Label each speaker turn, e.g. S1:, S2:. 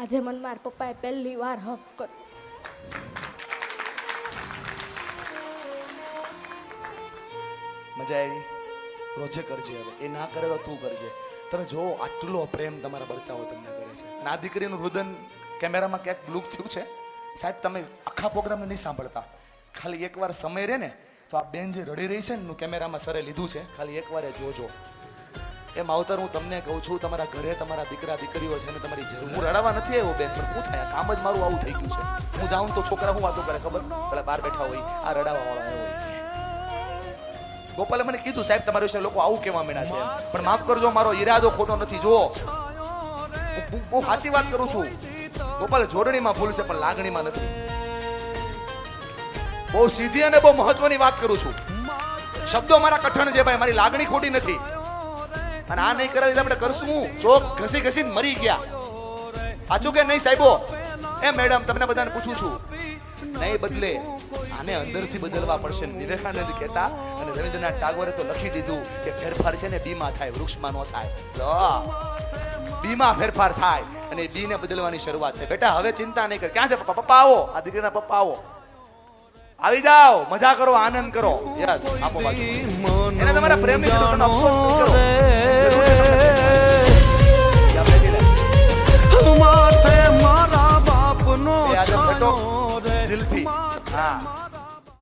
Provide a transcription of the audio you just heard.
S1: આજે મને મારા પપ્પાએ પહેલી વાર હક કર્યો.
S2: મજા આવી? રોજે કરજે. હવે એ ના કરે તો તું કરજે. તમે જો આટલો પ્રેમ તમારા બચ્ચાઓ તમને કરે છે. અને આ દીકરીનું રુદન કેમેરામાં ક્યાંક બ્લુક થયું છે સાહેબ. તમે આખા પ્રોગ્રામને નહીં સાંભળતા, ખાલી એકવાર સમય રહે ને તો આ બેન જે રડી રહી છે ને કેમેરામાં સરે લીધું છે, ખાલી એકવાર એ જોજો. એ માવતર હું તમને કહું છું, તમારા ઘરે તમારા દીકરા દીકરીઓ છે ને તમારી જરૂર. હું રડાવા નથી આવ્યો બેન, પણ શું થાય કામ જ મારું આવું થઈ ગયું છે. હું જાઉં તો છોકરા હું વાતો કરે ખબર, પેલા બહાર બેઠા હોય આ રડાવા વાળા આવ્યો હોય. ગોપાલે મને કીધું સાહેબ તમારા વિશે લોકો આવું કહેવા માંડ્યા છે, પણ માફ કરજો મારો ઈરાદો ખોટો નથી. જો હું બહુ સાચી વાત કરું છું. ગોપાલ જોડણીમાં ભૂલ છે પણ લાગણીમાં નથી. બહુ સીધી અને બહુ મહત્વની વાત કરું છું. શબ્દો મારા કઠણ છે ભાઈ, મારી લાગણી ખોટી નથી. અને આ નહીં કરાવી આપણે કરશું ચોક ઘસી ઘસીને મરી ગયા. સાચું કે નહીં સાહેબો? એ મેડમ તમને બધાને પૂછું છું, નહીં બદલે આને અંદરથી બદલવા પડશે. વિવેકાનંદ કહેતા અને રવિન્દ્રનાથ ટાગોરે તો લખી દીધું કે ફેરફાર છે ને બીમાં થાય, વૃક્ષમાં ન થાય. બીમાં ફેરફાર થાય અને બીને બદલવાની શરૂઆત થાય. બેટા હવે ચિંતા નહીં કર. ક્યાં છે પપ્પા? પપ્પા આવો, આ દીકરીના પપ્પા આવો, આવી જાઓ, મજા કરો, આનંદ કરો. યસ, આપો બાજુ. એને તમારા પ્રેમની જરૂર, તમે અફસોસ નહીં કરો.